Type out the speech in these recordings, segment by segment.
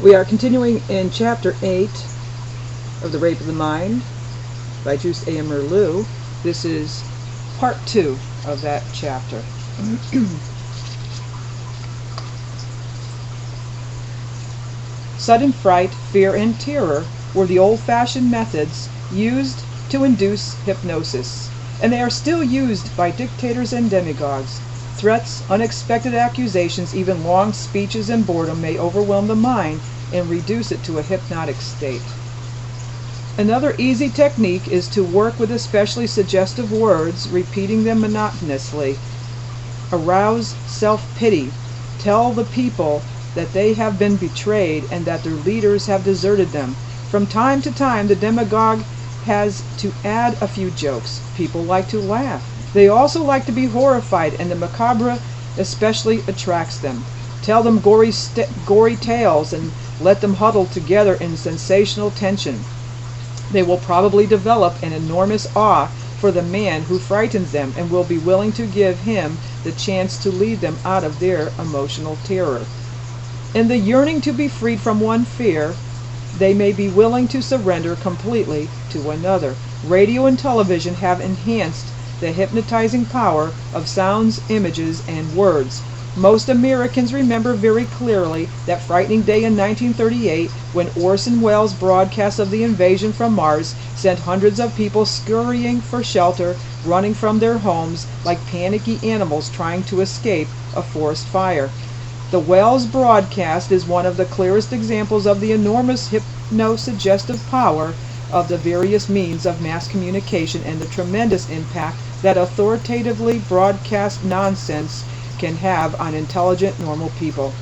We are continuing in Chapter 8 of The Rape of the Mind by Juice A. Merleau. This is Part 2 of that chapter. Sudden fright, fear, and terror were the old-fashioned methods used to induce hypnosis, and they are still used by dictators and demagogues. Threats, unexpected accusations, even long speeches and boredom may overwhelm the mind and reduce it to a hypnotic state. Another easy technique is to work with especially suggestive words, repeating them monotonously. Arouse self-pity. Tell the people that they have been betrayed and that their leaders have deserted them. From time to time, the demagogue has to add a few jokes. People like to laugh. They also like to be horrified, and the macabre especially attracts them. Tell them gory tales and let them huddle together in sensational tension. They will probably develop an enormous awe for the man who frightens them and will be willing to give him the chance to lead them out of their emotional terror. In the yearning to be freed from one fear, they may be willing to surrender completely to another. Radio and television have enhanced the hypnotizing power of sounds, images, and words. Most Americans remember very clearly that frightening day in 1938 when Orson Welles' broadcast of the invasion from Mars sent hundreds of people scurrying for shelter, running from their homes like panicky animals trying to escape a forest fire. The Welles broadcast is one of the clearest examples of the enormous hypnosuggestive power of the various means of mass communication and the tremendous impact that authoritatively broadcast nonsense can have on intelligent, normal people.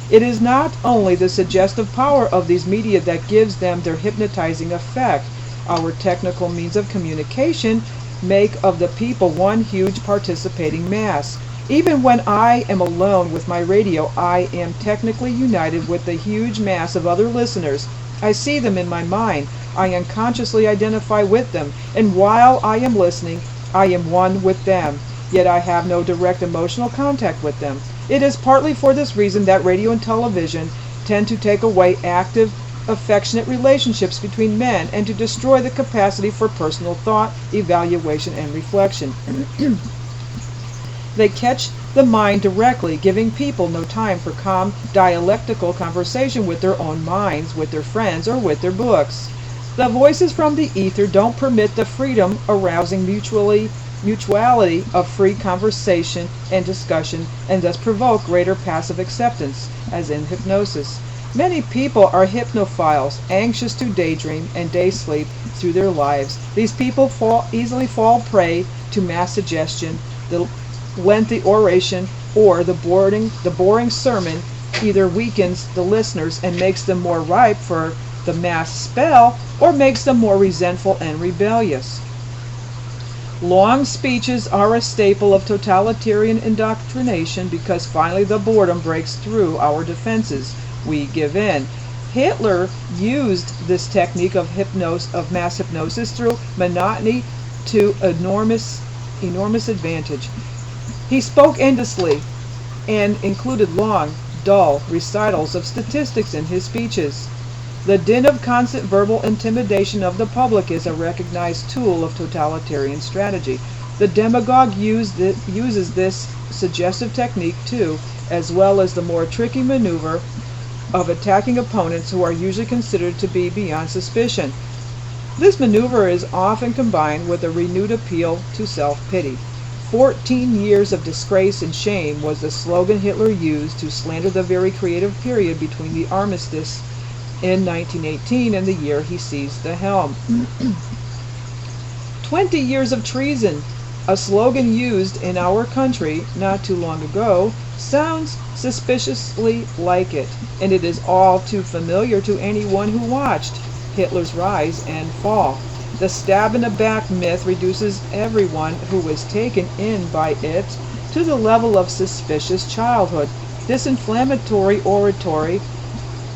It is not only the suggestive power of these media that gives them their hypnotizing effect. Our technical means of communication make of the people one huge participating mass. Even when I am alone with my radio, I am technically united with the huge mass of other listeners. I see them in my mind. I unconsciously identify with them, and while I am listening, I am one with them. Yet I have no direct emotional contact with them. It is partly for this reason that radio and television tend to take away active, affectionate relationships between men and to destroy the capacity for personal thought, evaluation, and reflection. They catch the mind directly, giving people no time for calm, dialectical conversation with their own minds, with their friends, or with their books. The voices from the ether don't permit the freedom, arousing mutuality of free conversation and discussion, and thus provoke greater passive acceptance, as in hypnosis. Many people are hypnophiles, anxious to daydream and day sleep through their lives. These people easily fall prey to mass suggestion. The lengthy oration or the boring sermon either weakens the listeners and makes them more ripe for the mass spell, or makes them more resentful and rebellious. Long speeches are a staple of totalitarian indoctrination because finally the boredom breaks through our defenses. We give in. Hitler used this technique of mass hypnosis through monotony to enormous advantage. He spoke endlessly and included long, dull recitals of statistics in his speeches. The din of constant verbal intimidation of the public is a recognized tool of totalitarian strategy. The demagogue uses this suggestive technique too, as well as the more tricky maneuver of attacking opponents who are usually considered to be beyond suspicion. This maneuver is often combined with a renewed appeal to self-pity. 14 years of disgrace and shame was the slogan Hitler used to slander the very creative period between the armistice in 1918 and the year he seized the helm. 20 years of treason, a slogan used in our country not too long ago, sounds suspiciously like it, and it is all too familiar to anyone who watched Hitler's rise and fall. The stab in the back myth reduces everyone who was taken in by it to the level of suspicious childhood. This inflammatory oratory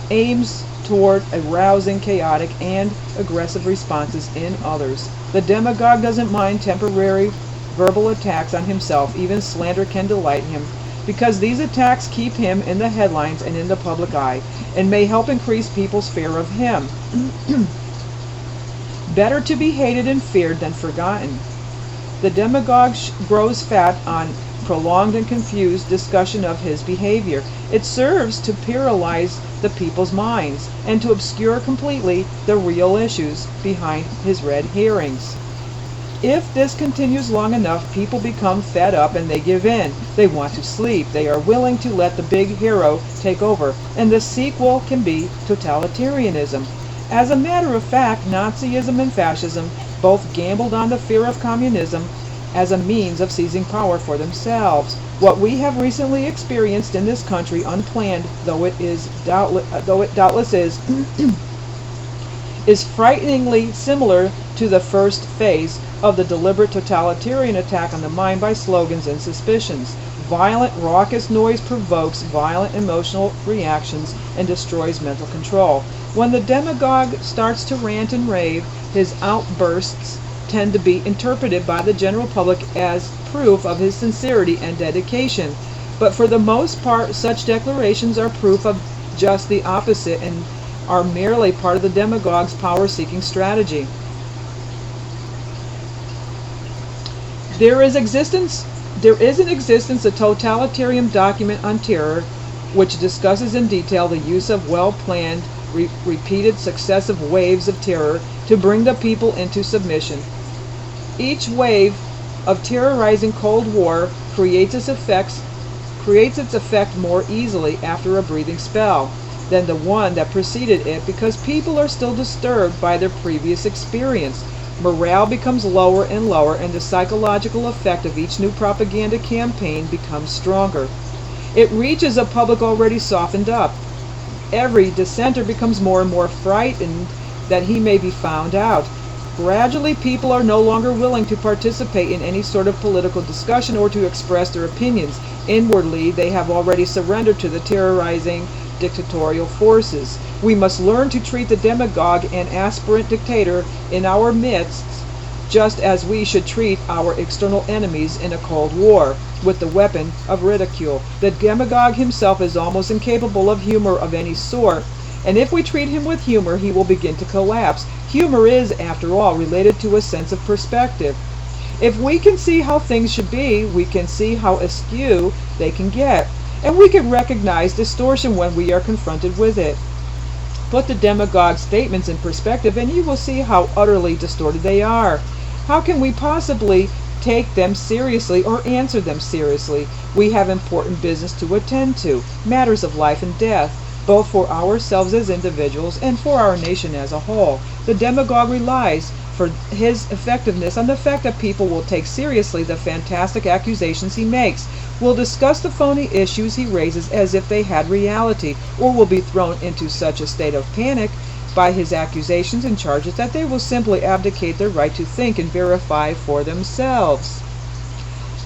aims toward arousing chaotic and aggressive responses in others. The demagogue doesn't mind temporary verbal attacks on himself. Even slander can delight him. because these attacks keep him in the headlines and in the public eye, and may help increase people's fear of him. Better to be hated and feared than forgotten. The demagogue grows fat on prolonged and confused discussion of his behavior. It serves to paralyze the people's minds and to obscure completely the real issues behind his red herrings. If this continues long enough, people become fed up and they give in. They want to sleep. They are willing to let the big hero take over, and the sequel can be totalitarianism. As a matter of fact, Nazism and fascism both gambled on the fear of communism as a means of seizing power for themselves. What we have recently experienced in this country, unplanned though it doubtless is frighteningly similar to the first phase of the deliberate totalitarian attack on the mind by slogans and suspicions. Violent, raucous noise provokes violent emotional reactions and destroys mental control. When the demagogue starts to rant and rave, his outbursts tend to be interpreted by the general public as proof of his sincerity and dedication. But for the most part, such declarations are proof of just the opposite and are merely part of the demagogue's power-seeking strategy. There is in existence a totalitarian document on terror which discusses in detail the use of well-planned, repeated successive waves of terror to bring the people into submission. Each wave of terrorizing Cold War creates its effect more easily after a breathing spell than the one that preceded it, because people are still disturbed by their previous experience. Morale becomes lower and lower, and the psychological effect of each new propaganda campaign becomes stronger. It reaches a public already softened up. Every dissenter becomes more and more frightened that he may be found out. Gradually, people are no longer willing to participate in any sort of political discussion or to express their opinions. Inwardly, they have already surrendered to the terrorizing dictatorial forces. We must learn to treat the demagogue and aspirant dictator in our midst just as we should treat our external enemies in a Cold War, with the weapon of ridicule. The demagogue himself is almost incapable of humor of any sort, and if we treat him with humor, he will begin to collapse. Humor is, after all, related to a sense of perspective. If we can see how things should be, we can see how askew they can get, and we can recognize distortion when we are confronted with it. Put the demagogue's statements in perspective, and you will see how utterly distorted they are. How can we possibly take them seriously or answer them seriously? We have important business to attend to, matters of life and death, both for ourselves as individuals and for our nation as a whole. The demagogue relies for his effectiveness on the fact that people will take seriously the fantastic accusations he makes, will discuss the phony issues he raises as if they had reality, or will be thrown into such a state of panic by his accusations and charges that they will simply abdicate their right to think and verify for themselves.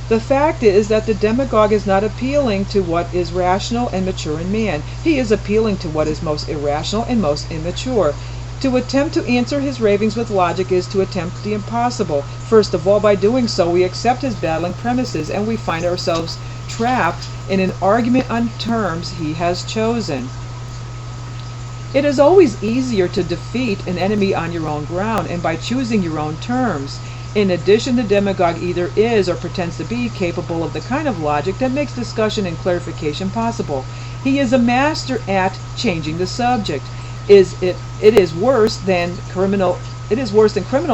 The fact is that the demagogue is not appealing to what is rational and mature in man. He is appealing to what is most irrational and most immature. To attempt to answer his ravings with logic is to attempt the impossible. First of all, by doing so, we accept his battling premises, and we find ourselves trapped in an argument on terms he has chosen. It is always easier to defeat an enemy on your own ground and by choosing your own terms. In addition, the demagogue either is or pretends to be capable of the kind of logic that makes discussion and clarification possible. He is a master at changing the subject. It is worse than criminal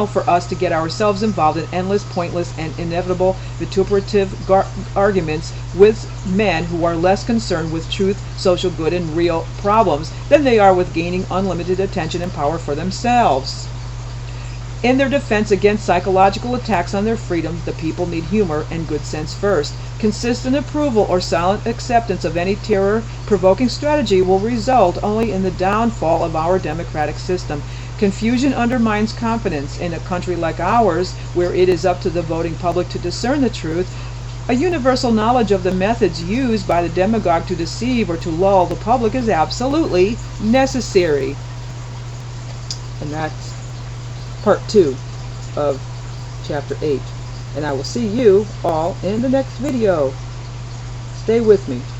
for us to get ourselves involved in endless, pointless, and inevitable vituperative arguments with men who are less concerned with truth, social good, and real problems than they are with gaining unlimited attention and power for themselves. In their defense against psychological attacks on their freedom, the people need humor and good sense first. Consistent approval or silent acceptance of any terror-provoking strategy will result only in the downfall of our democratic system. Confusion undermines confidence. In a country like ours, where it is up to the voting public to discern the truth, a universal knowledge of the methods used by the demagogue to deceive or to lull the public is absolutely necessary. And that's part 2 of chapter 8. And I will see you all in the next video. Stay with me.